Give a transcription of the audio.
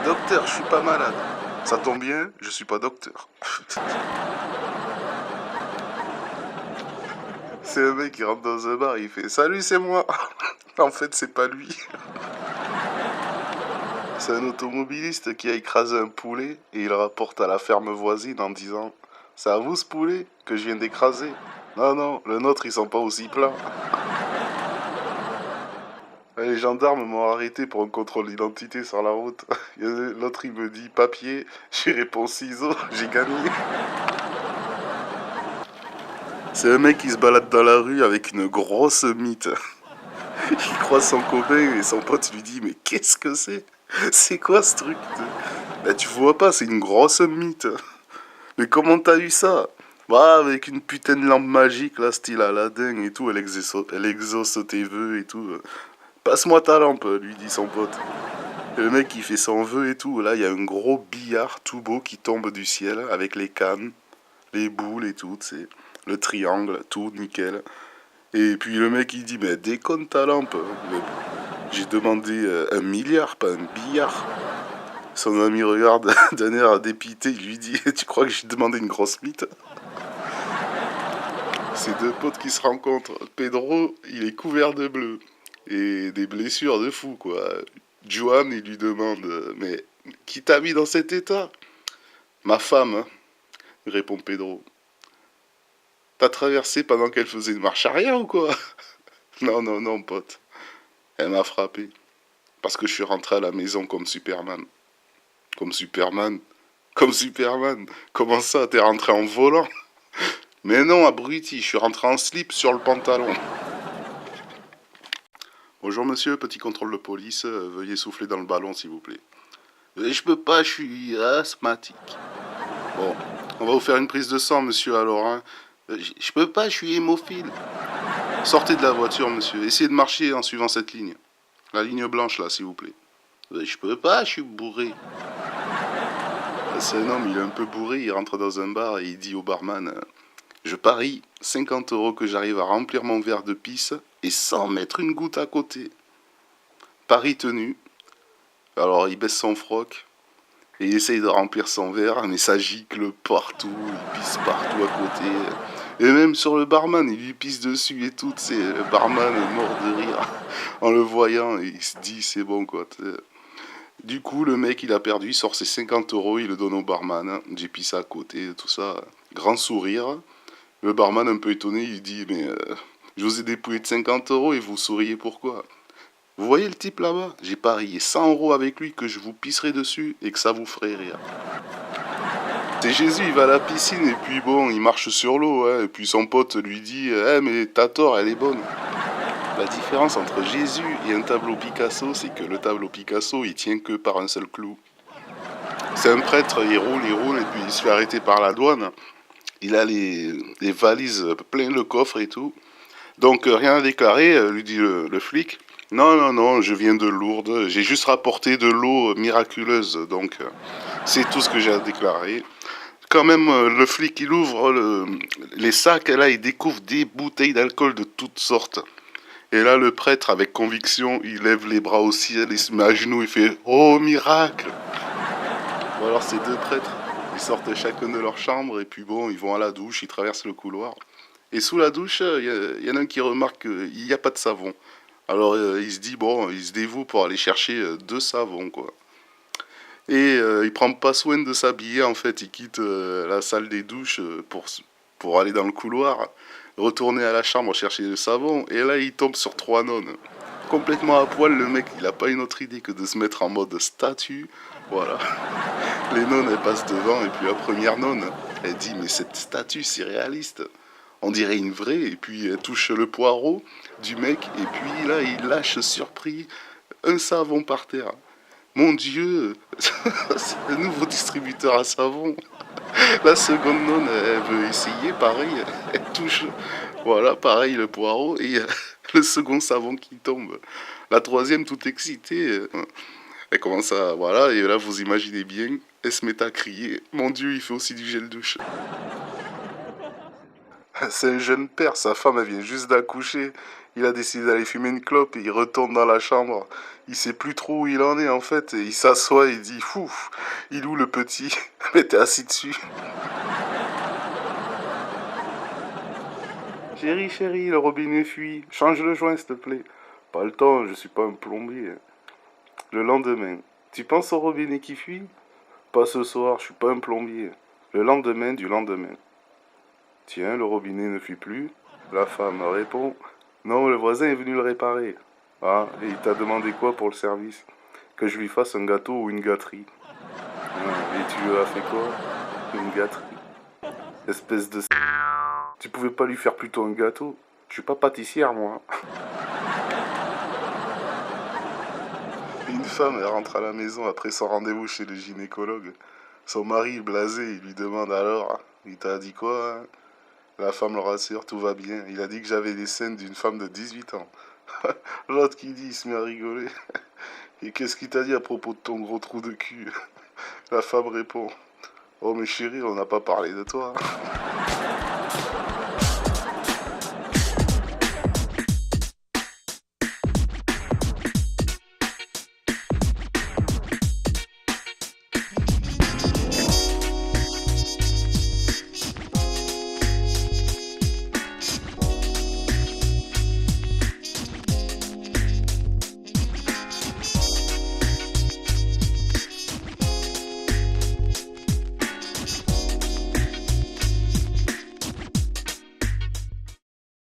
Docteur, je suis pas malade. Ça tombe bien, je suis pas docteur. C'est un mec qui rentre dans un bar, il fait Salut, c'est moi. En fait, c'est pas lui. C'est un automobiliste qui a écrasé un poulet et il le rapporte à la ferme voisine en disant C'est à vous ce poulet que je viens d'écraser? Non, non, le nôtre ils sont pas aussi plats. Les gendarmes m'ont arrêté pour un contrôle d'identité sur la route. L'autre il me dit papier, j'ai répondu ciseaux, j'ai gagné. C'est un mec qui se balade dans la rue avec une grosse mythe. Il croise son copain et son pote lui dit Mais qu'est-ce que c'est? C'est quoi ce truc? Bah, tu vois pas, c'est une grosse mythe. Mais comment t'as eu ça? Bah, avec une putain de lampe magique, là, style Aladdin et tout, elle exauce tes vœux et tout. Passe-moi ta lampe, lui dit son pote. Et le mec, il fait son vœu et tout. Là, il y a un gros billard tout beau qui tombe du ciel avec les cannes, les boules et tout, tu sais. Le triangle, tout nickel. Et puis le mec, il dit Mais déconne ta lampe. J'ai demandé 1 milliard, pas un billard. Son ami regarde d'un air dépité, il lui dit Tu crois que j'ai demandé une grosse mythe? Ces deux potes qui se rencontrent. Pedro, il est couvert de bleu. Et des blessures de fou, quoi. Juan, il lui demande Mais qui t'a mis dans cet état? Ma femme, hein, répond Pedro. T'as traversé pendant qu'elle faisait une marche arrière ou quoi? Non, non, non, pote. Elle m'a frappé. Parce que je suis rentré à la maison comme Superman. Comme Superman? Comme Superman? Comment ça, t'es rentré en volant? Mais non, abruti, je suis rentré en slip sur le pantalon. Bonjour monsieur, petit contrôle de police, veuillez souffler dans le ballon s'il vous plaît. Je peux pas, je suis asthmatique. Bon, on va vous faire une prise de sang monsieur alors, hein. Je peux pas, je suis hémophile. Sortez de la voiture monsieur, essayez de marcher en suivant cette ligne. La ligne blanche là s'il vous plaît. Je peux pas, je suis bourré. C'est un homme, il est un peu bourré, il rentre dans un bar et il dit au barman Je parie 50 € que j'arrive à remplir mon verre de pisse et sans mettre une goutte à côté. Pari tenu. Alors il baisse son froc et il essaye de remplir son verre, mais ça gicle partout, il pisse partout à côté. Et même sur le barman, il lui pisse dessus et tout, c'est le barman mort de rire en le voyant et il se dit c'est bon quoi. Du coup, le mec, il a perdu, il sort ses 50 €, il le donne au barman. J'ai pissé à côté, tout ça. Grand sourire. Le barman, un peu étonné, il dit Mais je vous ai dépouillé de 50 € et vous souriez pourquoi? Vous voyez le type là-bas? J'ai parié 100 € avec lui que je vous pisserai dessus et que ça vous ferait rire. C'est Jésus, il va à la piscine et puis bon, il marche sur l'eau. Hein, et puis son pote lui dit mais t'as tort, elle est bonne. La différence entre Jésus et un tableau Picasso, c'est que le tableau Picasso, il tient que par un seul clou. C'est un prêtre, il roule, et puis il se fait arrêter par la douane. Il a les valises plein le coffre et tout. Donc rien à déclarer, lui dit le flic. Non, non, non, je viens de Lourdes, j'ai juste rapporté de l'eau miraculeuse, donc c'est tout ce que j'ai à déclarer. Quand même, le flic, il ouvre les sacs, et là, il découvre des bouteilles d'alcool de toutes sortes. Et là, le prêtre, avec conviction, il lève les bras au ciel, il se met à genoux, il fait « Oh, miracle !» Bon, alors, ces deux prêtres, ils sortent chacun de leur chambre, et puis bon, ils vont à la douche, ils traversent le couloir. Et sous la douche, il y en a un qui remarque qu'il n'y a pas de savon. Alors, il se dit, bon, il se dévoue pour aller chercher 2 savons, quoi. Et il prend pas soin de s'habiller, en fait, il quitte la salle des douches pour aller dans le couloir, retourner à la chambre chercher le savon, et là il tombe sur 3 nonnes. Complètement à poil, le mec il a pas une autre idée que de se mettre en mode statue, voilà. Les nonnes elles passent devant, et puis la première nonne, elle dit mais cette statue c'est réaliste, on dirait une vraie, et puis elle touche le poireau du mec, et puis là il lâche surpris un savon par terre. Mon Dieu, c'est un nouveau distributeur à savon. La seconde nonne, elle veut essayer, pareil, elle touche, voilà, pareil, le poireau, et le second savon qui tombe. La troisième, toute excitée, elle commence à, voilà, et là, vous imaginez bien, elle se met à crier. Mon Dieu, il fait aussi du gel douche. C'est un jeune père, sa femme elle vient juste d'accoucher. Il a décidé d'aller fumer une clope et il retourne dans la chambre. Il sait plus trop où il en est en fait. Et il s'assoit et il dit fou, il est où le petit? Mais t'es assis dessus. Chérie, chérie, le robinet fuit. Change le joint s'il te plaît. Pas le temps, je suis pas un plombier. Le lendemain, tu penses au robinet qui fuit? Pas ce soir, je suis pas un plombier. Le lendemain du lendemain. Tiens, le robinet ne fuit plus. La femme répond. Non, le voisin est venu le réparer. Ah, et il t'a demandé quoi pour le service? Que je lui fasse un gâteau ou une gâterie. Et tu lui as fait quoi? Une gâterie. Espèce de... Tu pouvais pas lui faire plutôt un gâteau? Je suis pas pâtissière, moi. Une femme, elle rentre à la maison après son rendez-vous chez le gynécologue. Son mari, blasé, il lui demande alors, il t'a dit quoi? La femme le rassure, tout va bien. Il a dit que j'avais des scènes d'une femme de 18 ans. L'autre qui dit, il se met à rigoler. Et qu'est-ce qu'il t'a dit à propos de ton gros trou de cul? La femme répond, oh mais chérie, on n'a pas parlé de toi.